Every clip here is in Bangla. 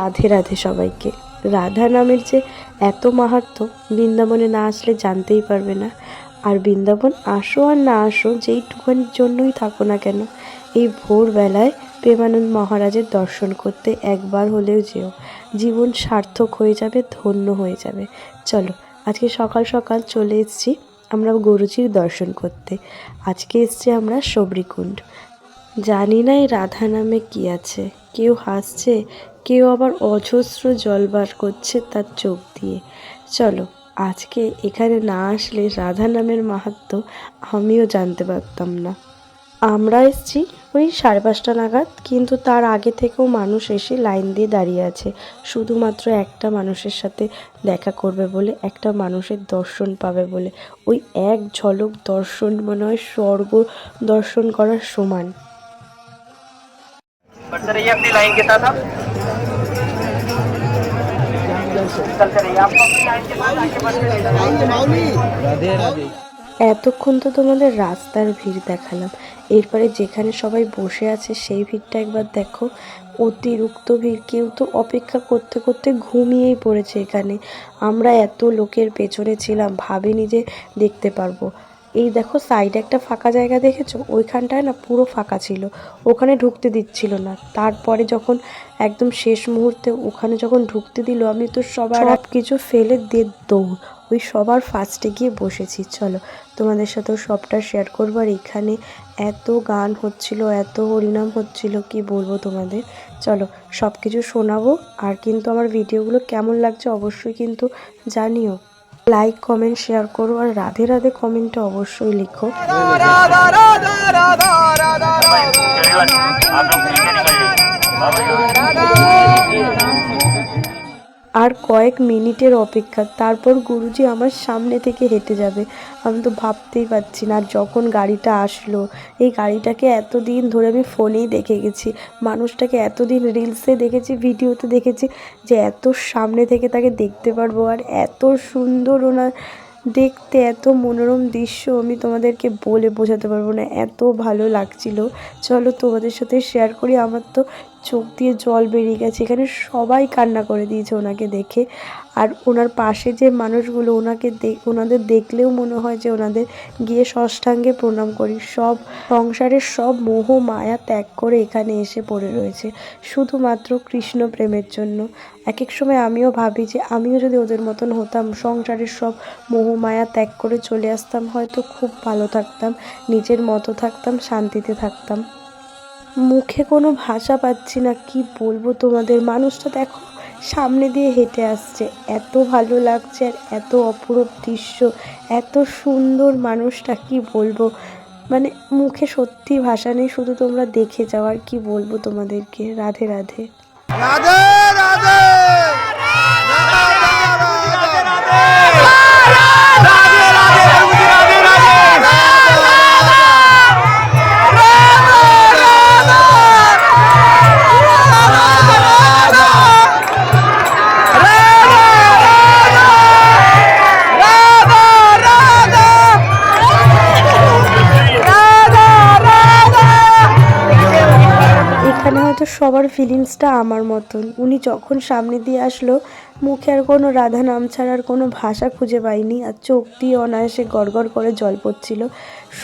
রাধে রাধে সবাইকে। রাধা নামের যে এত মাহাত্ম্য বৃন্দাবনে না আসলে জানতেই পারবে না। আর বৃন্দাবন আসো আর না আসো, যেইটুকুনির জন্যই থাকো না কেন, এই ভোরবেলায় প্রেমানন্দ মহারাজের দর্শন করতে একবার হলেও যেও। জীবন সার্থক হয়ে যাবে, ধন্য হয়ে যাবে। চলো, আজকে সকাল সকাল চলে এসেছি আমরা গুরুজির দর্শন করতে। আজকে এসছি আমরা সবরিকুণ্ড। জানি না এই রাধা নামে কী আছে, কেউ হাসছে, কেউ আবার অজস্র জল বার করছে তার চোখ দিয়ে। চলো, আজকে এখানে না আসলে রাধা নামের মাহাত্ম্য আমিও জানতে পারতাম না। আমরা এসছি ওই 5:30 নাগাদ, কিন্তু তার আগে থেকেও মানুষ এসে লাইন দিয়ে দাঁড়িয়ে আছে শুধুমাত্র একটা মানুষের সাথে দেখা করবে বলে, একটা মানুষের দর্শন পাবে বলে। ওই এক ঝলক দর্শন মনে হয় স্বর্গ দর্শন করার সমান। बढ़ते रहिए अपनी लाइन के साथ, आप चलते रहिए, आपको अपनी लाइन के साथ आगे बढ़ते रहिए। राधे राधे। এতক্ষণ তো তোমাদের রাস্তার ভিড় দেখালাম, এরপরে যেখানে সবাই বসে আছে সেই ভিড়টা একবার দেখো। অতিরিক্ত ভিড়, কেউ তো অপেক্ষা করতে করতে ঘুমিয়েই পড়েছে এখানে। আমরা এত লোকের পেছনে ছিলাম, ভাবিনি যে দেখতে পারবো। এই দেখো সাইডে একটা ফাঁকা জায়গা দেখেছো, ওইখানটায় না পুরো ফাঁকা ছিল, ওখানে ঢুকতে দিচ্ছিল না। তারপরে যখন একদম শেষ মুহূর্তে ওখানে যখন ঢুকতে দিল, আমি তো সব কিছু ফেলে দিয়ে দৌড় ওই সবার ফার্স্টে গিয়ে বসেছি। চলো, তোমাদের সাথেও সবটা শেয়ার করবো। আর এখানে এত গান হচ্ছিল, এত হরিনাম হচ্ছিল, কি বলবো তোমাদের। চলো, সব কিছু শোনাবো। আর কিন্তু আমার ভিডিওগুলো কেমন লাগছে অবশ্যই কিন্তু জানিও। লাইক, কমেন্ট, শেয়ার করো। আর রাধে রাধে কমেন্টে অবশ্যই লিখো। আর কয়েক মিনিটের অপেক্ষা, তারপর গুরুজি আমার সামনে থেকে হেঁটে যাবে। আমি তো ভাবতেই পারছি না। আর যখন গাড়িটা আসলো, এই গাড়িটাকে এতদিন ধরে আমি ফোনেই দেখে গেছি, মানুষটাকে এতদিন রিলসে দেখেছি, ভিডিওতে দেখেছি, যে এত সামনে থেকে তাকে দেখতে পারবো। আর এত সুন্দর ওনার দেখতে, এত মনোরম দৃশ্য আমি তোমাদেরকে বলে বোঝাতে পারবো না, এত ভালো লাগছিল। চলো তোমাদের সাথে শেয়ার করি। আমার তো চোখ দিয়ে জল বেরিয়ে গেছে, এখানে সবাই কান্না করে দিয়েছে ওনাকে দেখে। আর ওনার পাশে যে মানুষগুলো, ওনাদের দেখলেও মনে হয় যে ওনাদের গিয়ে ষষ্ঠাঙ্গে প্রণাম করি। সব সংসারের সব মোহ মায়া ত্যাগ করে এখানে এসে পড়ে রয়েছে শুধুমাত্র কৃষ্ণ প্রেমের জন্য। এক এক সময় আমিও ভাবি যে আমিও যদি ওদের মতন হতাম, সংসারের সব মোহ মায়া ত্যাগ করে চলে আসতাম, হয়তো খুব ভালো থাকতাম, নিজের মতো থাকতাম, শান্তিতে থাকতাম। মুখে কোনো ভাষা পাচ্ছি না, কি বলবো তোমাদের। মানুষটা দেখো সামনে দিয়ে হেঁটে আসছে, এত ভালো লাগছে। আর এত অপরূপ দৃশ্য, এত সুন্দর মানুষটা, কি বলবো। মানে মুখে সত্যি ভাষা নেই, শুধু তোমরা দেখে যাও। আর কি বলবো তোমাদেরকে। রাধে রাধে রাধে রাধে। এখানে হয়তো সবার ফিলিংসটা আমার মতন। উনি যখন সামনে দিয়ে আসলো, মুখে আর কোনো রাধা নাম ছাড়ার কোনো ভাষা খুঁজে পাইনি, আর চোখ দিয়ে অনায়াসে গড়গড় করে জল পড়ছিল।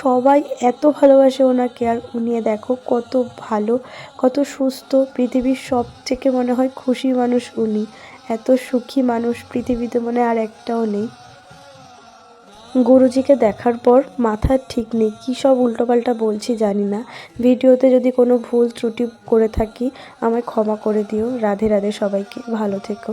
সবাই এত ভালোবাসে ওনাকে। আর উনি দেখো কত ভালো, কত সুস্থ, পৃথিবীর সব থেকে মনে হয় খুশি মানুষ উনি। এত সুখী মানুষ পৃথিবীতে মনে আর একটাও নেই। গুরুজিকে দেখার পর মাথার ঠিক নেই, কী সব উল্টোপাল্টা বলছি জানি না। ভিডিওতে যদি কোনো ভুল ত্রুটি করে থাকি আমায় ক্ষমা করে দিও। রাধে রাধে সবাইকে, ভালো থেকো।